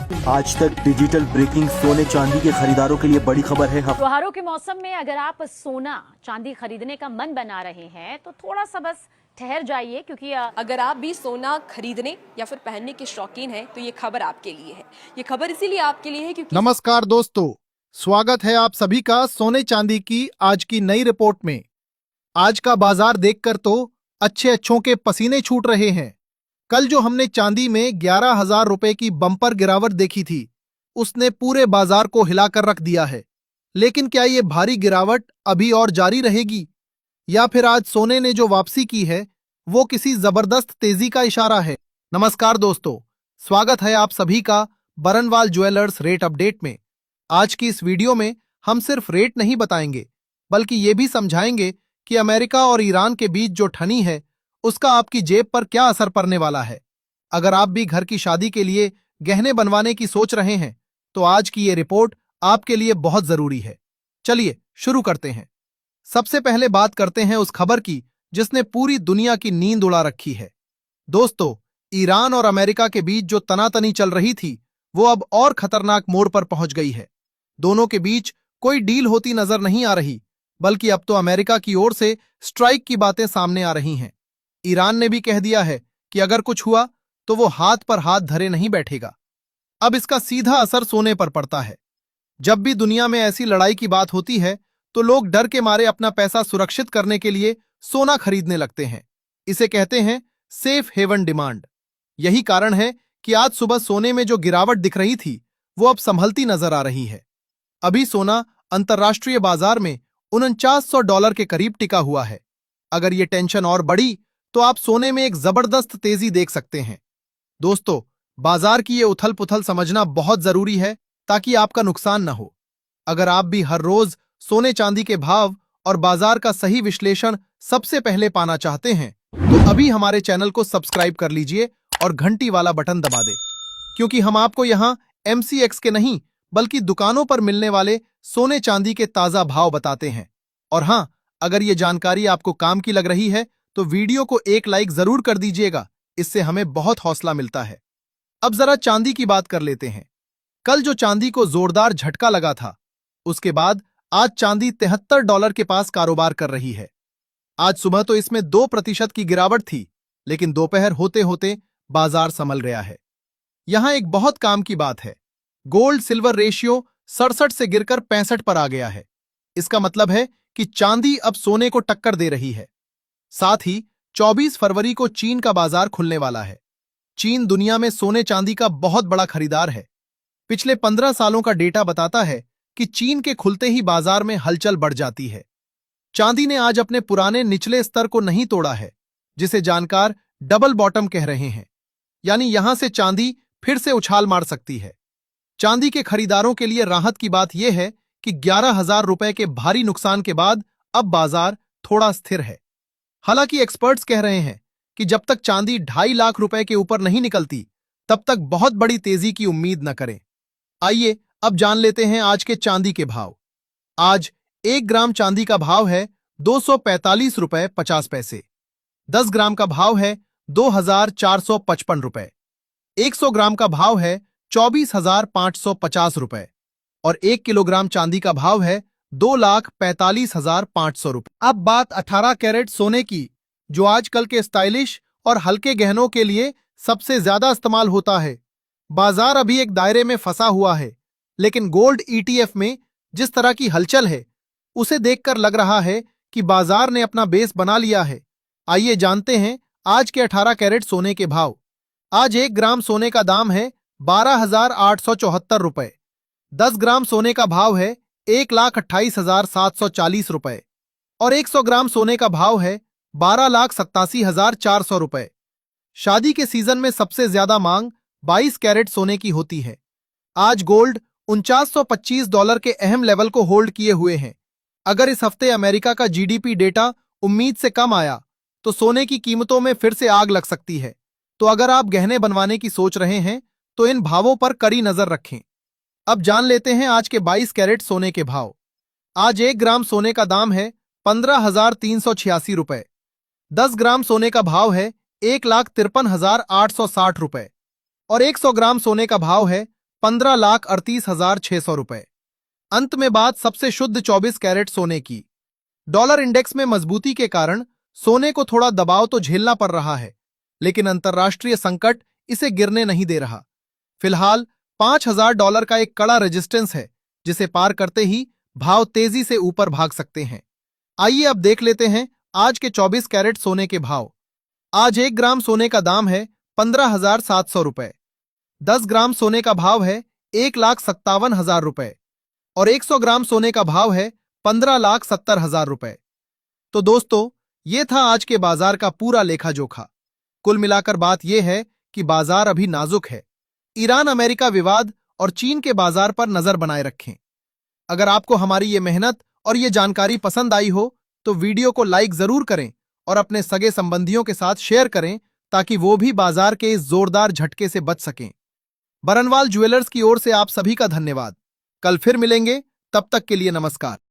आज तक digital breaking सोने चांदी के खरीदारों के लिए बड़ी खबर है। त्योहारों के मौसम में अगर आप सोना चांदी खरीदने का मन बना रहे हैं तो थोड़ा सा बस ठहर जाइए, क्योंकि अगर आप भी सोना खरीदने या फिर पहनने के शौकीन हैं तो ये खबर आपके लिए है। ये खबर इसीलिए आपके लिए है क्योंकि नमस्कार दोस्तों, स्वागत है आप सभी का सोने चांदी की आज की नई रिपोर्ट में। आज का बाजार देखकर तो अच्छों के पसीने छूट रहे हैं। कल जो हमने चांदी में 11,000 रुपए की बम्पर गिरावट देखी थी, उसने पूरे बाजार को हिलाकर रख दिया है। लेकिन क्या ये भारी गिरावट अभी और जारी रहेगी, या फिर आज सोने ने जो वापसी की है वो किसी जबरदस्त तेजी का इशारा है? नमस्कार दोस्तों, स्वागत है आप सभी का बरनवाल ज्वेलर्स रेट अपडेट में। आज की इस वीडियो में हम सिर्फ रेट नहीं बताएंगे, बल्कि ये भी समझाएंगे कि अमेरिका और ईरान के बीच जो ठनी है उसका आपकी जेब पर क्या असर पड़ने वाला है। अगर आप भी घर की शादी के लिए गहने बनवाने की सोच रहे हैं तो आज की ये रिपोर्ट आपके लिए बहुत जरूरी है। चलिए शुरू करते हैं। सबसे पहले बात करते हैं उस खबर की जिसने पूरी दुनिया की नींद उड़ा रखी है। दोस्तों, ईरान और अमेरिका के बीच जो तनातनी चल रही थी वो अब और खतरनाक मोड़ पर पहुंच गई है। दोनों के बीच कोई डील होती नजर नहीं आ रही, बल्कि अब तो अमेरिका की ओर से स्ट्राइक की बातें सामने आ रही हैं। ईरान ने भी कह दिया है कि अगर कुछ हुआ तो वो हाथ पर हाथ धरे नहीं बैठेगा। अब इसका सीधा असर सोने पर पड़ता है। जब भी दुनिया में ऐसी लड़ाई की बात होती है तो लोग डर के मारे अपना पैसा सुरक्षित करने के लिए सोना खरीदने लगते हैं। इसे कहते हैं सेफ हेवन डिमांड। यही कारण है कि आज सुबह सोने में जो गिरावट दिख रही थी वो अब संभलती नजर आ रही है। अभी सोना अंतर्राष्ट्रीय बाजार में $4900 के करीब टिका हुआ है। अगर ये टेंशन और बढ़ी तो आप सोने में एक जबरदस्त तेजी देख सकते हैं। दोस्तों, बाजार की ये उथल पुथल समझना बहुत जरूरी है ताकि आपका नुकसान न हो। अगर आप भी हर रोज सोने चांदी के भाव और बाजार का सही विश्लेषण सबसे पहले पाना चाहते हैं तो अभी हमारे चैनल को सब्सक्राइब कर लीजिए और घंटी वाला बटन दबा दे, क्योंकि हम आपको यहाँ MCX के नहीं बल्कि दुकानों पर मिलने वाले सोने चांदी के ताजा भाव बताते हैं। और हाँ, अगर ये जानकारी आपको काम की लग रही है तो वीडियो को एक लाइक जरूर कर दीजिएगा, इससे हमें बहुत हौसला मिलता है। अब जरा चांदी की बात कर लेते हैं। कल जो चांदी को जोरदार झटका लगा था, उसके बाद आज चांदी $73 के पास कारोबार कर रही है। आज सुबह तो इसमें 2% की गिरावट थी, लेकिन दोपहर होते होते बाजार संभल गया है। यहां एक बहुत काम की बात है, गोल्ड सिल्वर रेशियो 67 से गिरकर 65 पर आ गया है। इसका मतलब है कि चांदी अब सोने को टक्कर दे रही है। साथ ही 24 फरवरी को चीन का बाजार खुलने वाला है। चीन दुनिया में सोने चांदी का बहुत बड़ा खरीदार है। पिछले 15 सालों का डेटा बताता है कि चीन के खुलते ही बाजार में हलचल बढ़ जाती है। चांदी ने आज अपने पुराने निचले स्तर को नहीं तोड़ा है, जिसे जानकार डबल बॉटम कह रहे हैं, यानी यहां से चांदी फिर से उछाल मार सकती है। चांदी के खरीदारों के लिए राहत की बात यह है कि 11,000 रुपए के भारी नुकसान के बाद अब बाजार थोड़ा स्थिर है। हालांकि एक्सपर्ट्स कह रहे हैं कि जब तक चांदी 2.5 लाख रुपए के ऊपर नहीं निकलती तब तक बहुत बड़ी तेजी की उम्मीद न करें। आइए अब जान लेते हैं आज के चांदी के भाव। आज 1 ग्राम चांदी का भाव है $245.50। 10 ग्राम का भाव है $2,455। 100 ग्राम का भाव है $24,550 और 1 किलोग्राम चांदी का भाव है $2,45,500। अब बात 18 कैरेट सोने की, जो आजकल के स्टाइलिश और हल्के गहनों के लिए सबसे ज्यादा इस्तेमाल होता है। बाजार अभी एक दायरे में फंसा हुआ है, लेकिन गोल्ड ETF में जिस तरह की हलचल है उसे देखकर लग रहा है कि बाजार ने अपना बेस बना लिया है। आइए जानते हैं आज के 18 कैरेट सोने के भाव। आज 1 ग्राम सोने का दाम है ₹12,874। 10 ग्राम सोने का भाव है ₹1,28,740 और 100 ग्राम सोने का भाव है ₹12,87,400। शादी के सीजन में सबसे ज्यादा मांग 22 कैरेट सोने की होती है। आज गोल्ड $4925 के अहम लेवल को होल्ड किए हुए हैं। अगर इस हफ्ते अमेरिका का GDP डेटा उम्मीद से कम आया तो सोने की कीमतों में फिर से आग लग सकती है। तो अगर आप गहने बनवाने की सोच रहे हैं तो इन भावों पर कड़ी नजर रखें। अब जान लेते हैं आज के 22 कैरेट सोने के भाव। आज 1 ग्राम सोने का दाम है ₹15,386। 10 ग्राम सोने का भाव है ₹1,53,860 और 100 ग्राम सोने का भाव है 15,38,600 रुपए। अंत में बात सबसे शुद्ध 24 कैरेट सोने की। डॉलर इंडेक्स में मजबूती के कारण सोने को थोड़ा दबाव तो झेलना पड़ रहा है, लेकिन अंतर्राष्ट्रीय संकट इसे गिरने नहीं दे रहा। फिलहाल $5,000 का एक कड़ा रेजिस्टेंस है, जिसे पार करते ही भाव तेजी से ऊपर भाग सकते हैं। आइए अब देख लेते हैं आज के 24 कैरेट सोने के भाव। आज 1 ग्राम सोने का दाम है 15,700 रुपए। 10 ग्राम सोने का भाव है 1,57,000 रुपए और 100 ग्राम सोने का भाव है 15,70,000 रुपए। तो दोस्तों, ये था आज के बाजार का पूरा लेखा जोखा। कुल मिलाकर बात यह है कि बाजार अभी नाजुक है। ईरान अमेरिका विवाद और चीन के बाजार पर नजर बनाए रखें। अगर आपको हमारी ये मेहनत और ये जानकारी पसंद आई हो तो वीडियो को लाइक जरूर करें और अपने सगे संबंधियों के साथ शेयर करें, ताकि वो भी बाजार के इस जोरदार झटके से बच सकें। बरनवाल ज्वेलर्स की ओर से आप सभी का धन्यवाद। कल फिर मिलेंगे, तब तक के लिए नमस्कार।